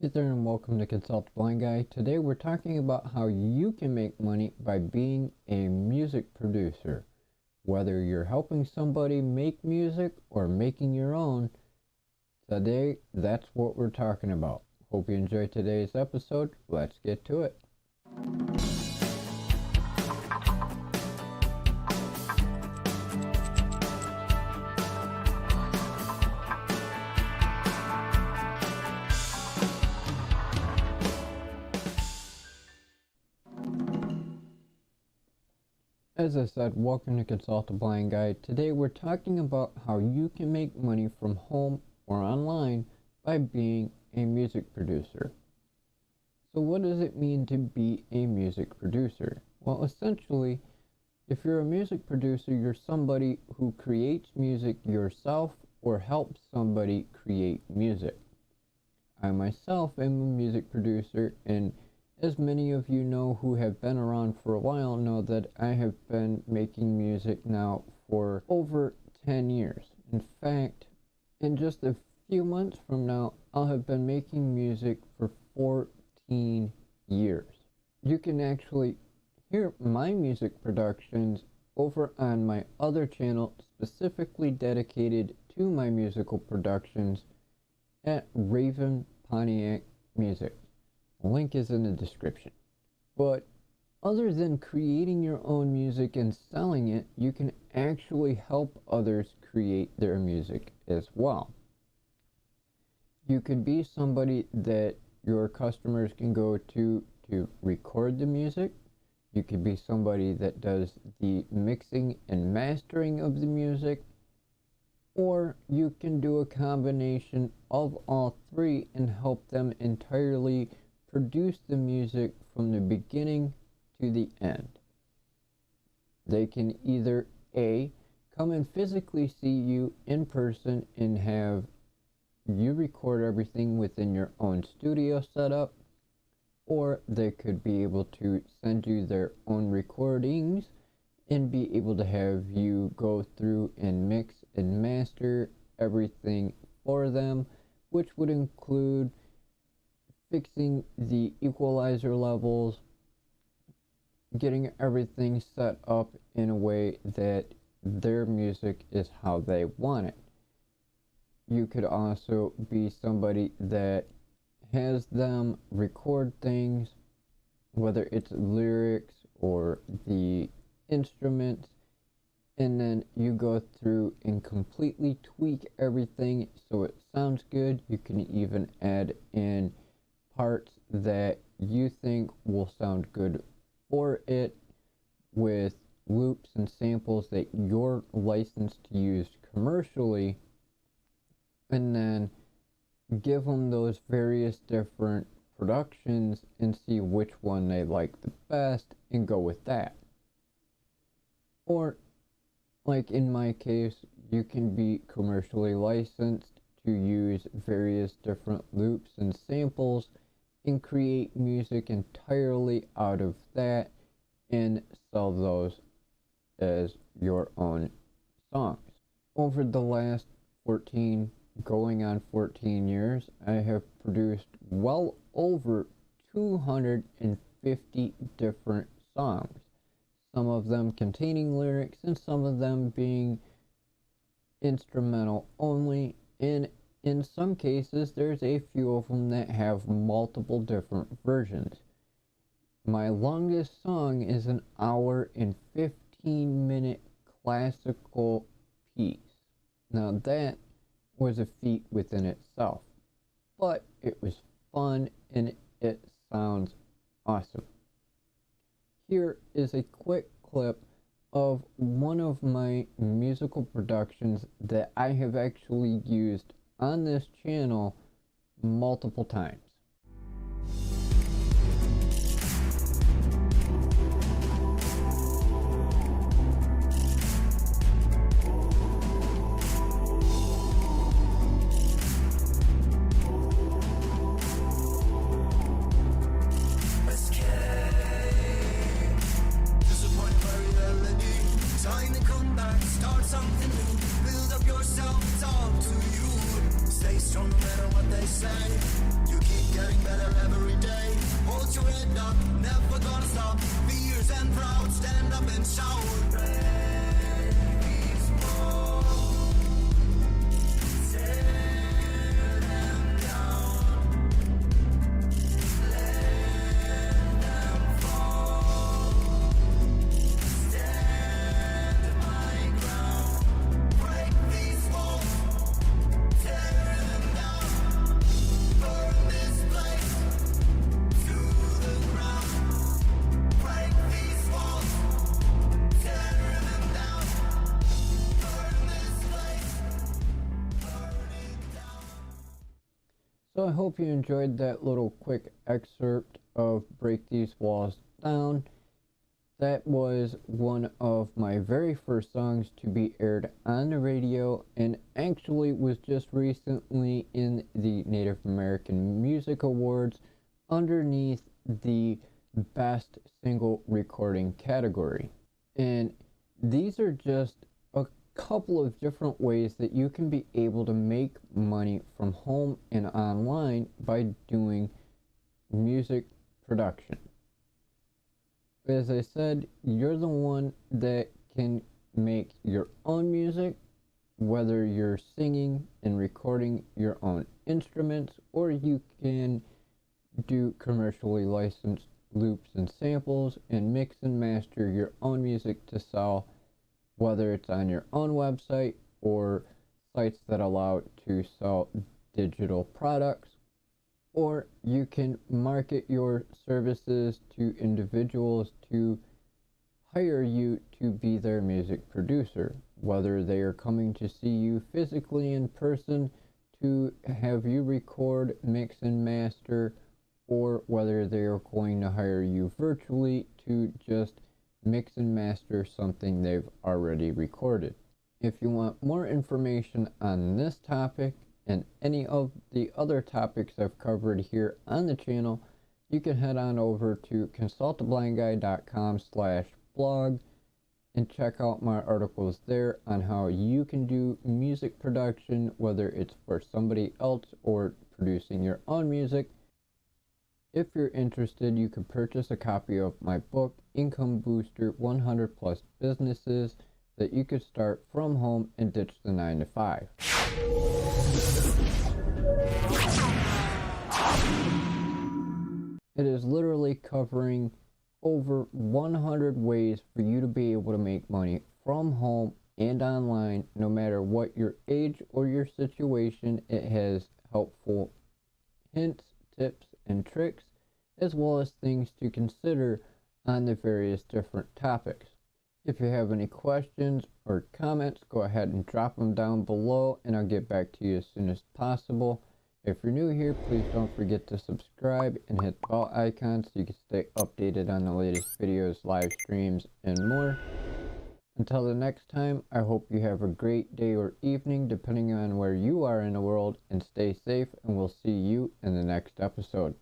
Hey there and welcome to Consult the Blind Guy. Today we're talking about how you can make money by being a music producer. Whether you're helping somebody make music or making your own, today that's what we're talking about. Hope you enjoyed today's episode. Let's get to it. As I said, welcome to Consult the Blind Guy. Today we're talking about how you can make money from home or online by being a music producer. So what does it mean to be a music producer? Well, essentially, if you're a music producer, you're somebody who creates music yourself or helps somebody create music. I myself am a music producer, and as many of you know who have been around for a while know that I have been making music now for over 10 years. In fact, in just a few months from now, I'll have been making music for 14 years. You can actually hear my music productions over on my other channel specifically dedicated to my musical productions at Raven Pontiac Music. The link is in the description. But other than creating your own music and selling it, you can actually help others create their music as well. You could be somebody that your customers can go to record the music. You could be somebody that does the mixing and mastering of the music. Or you can do a combination of all three and help them entirely produce the music from the beginning to the end. They can either A, come and physically see you in person and have you record everything within your own studio setup, or they could be able to send you their own recordings and be able to have you go through and mix and master everything for them, which would include fixing the equalizer levels, getting everything set up in a way that their music is how they want it. You could also be somebody that has them record things, whether it's lyrics or the instruments, and then you go through and completely tweak everything so it sounds good. You can even add in parts that you think will sound good for it with loops and samples that you're licensed to use commercially, and then give them those various different productions and see which one they like the best and go with that. Or, like in my case, you can be commercially licensed to use various different loops and samples and create music entirely out of that and sell those as your own songs. Over the last 14 years, I have produced well over 250 different songs, some of them containing lyrics and some of them being instrumental only, and in some cases, there's a few of them that have multiple different versions. My longest song is an hour and 15-minute classical piece. Now that was a feat within itself, but it was fun and it sounds awesome. Here is a quick clip of one of my musical productions that I have actually used on this channel multiple times. Stay strong no matter what they say. You keep stop, never gonna stop. Fierce and proud, stand up and shout. Break these walls, tear them down, let them fall. Stand my ground, break these walls, tear them down, burn this place to the ground. Break these walls, tear them down, burn this place, burn it down. So I hope you enjoyed that little quick excerpt of Break These Walls Down. That was one of my very first songs to be aired on the radio, and actually was just recently in the Native American Music Awards underneath the Best Single Recording category. And these are just a couple of different ways that you can be able to make money from home and online by doing music production. As I said, you're the one that can make your own music, whether you're singing and recording your own instruments, or you can do commercially licensed loops and samples and mix and master your own music to sell, whether it's on your own website or sites that allow it to sell digital products. Or you can market your services to individuals to hire you to be their music producer, whether they are coming to see you physically in person to have you record, mix, and master, or whether they are going to hire you virtually to just mix and master something they've already recorded. If you want more information on this topic and any of the other topics I've covered here on the channel, you can head on over to consultablindguy.com/blog and check out my articles there on how you can do music production, whether it's for somebody else or producing your own music. If you're interested, you can purchase a copy of my book, Income Booster 100 Plus Businesses that you could start from home and ditch the 9 to 5. It is literally covering over 100 ways for you to be able to make money from home and online, no matter what your age or your situation. It has helpful hints, tips, and tricks, as well as things to consider on the various different topics. If you have any questions or comments, go ahead and drop them down below and I'll get back to you as soon as possible. If you're new here, please don't forget to subscribe and hit the bell icon so you can stay updated on the latest videos, live streams, and more. Until the next time, I hope you have a great day or evening depending on where you are in the world, and stay safe, and we'll see you in the next episode.